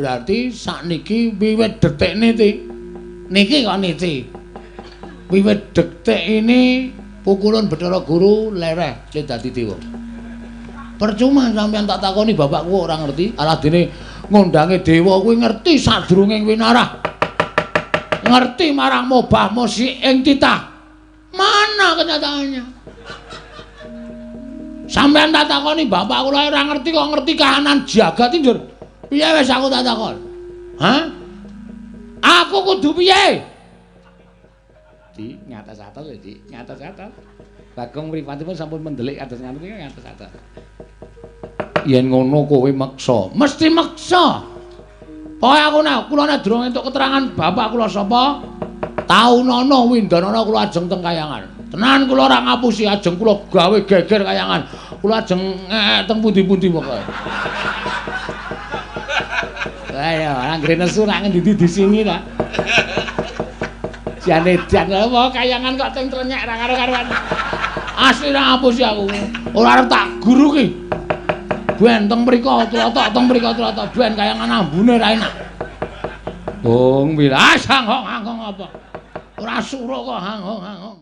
Berarti sakniki wiwit detikne ti. Niki kok niti. Wiwit detik ini pukulan Bathara Guru lereh le dadi dewa. Percuma sampeyan tak takoni bapakku ora ngerti, aladene ngondange dewa kuwi ngerti sadurunge winarah. Ngerti marang mobah musi ing titah. Mana kenyataannya? Sampeyan tak takoni bapak kula ora ngerti kok ngerti kahanan jagat iki, Jur. Piye wis aku tak takon? Hah? Aku kudu piye? Di ngatos-atos ya, Dik. Ngatos-atos. Bagong mripatipun sampun mendelik kados ngoten iki ngatos-atos. Yen ngono kowe meksa, mesti meksa. Pokoke aku nek kula nek durung entuk keterangan bapak kula sapa, Taunana Windanana kula ajeng teng kayangan. Tenan kula ora ngapusi ajeng kula gawe geger kayangan. Kula ajeng teng pundi-pundi pokoke. Ayo, anggere nesu nak ngendi di sini ta. Jane jan apa kayangan kok teng trenyek ra karo-karoan. Asli ra ngapusi aku. Ora arep tak guru ki. Ben teng mriko tlotok teng mriko tlotok ben kayangan ambune ra enak. Bong, wis hangong-hangong apa? Ora suruh kok hangong-hangong.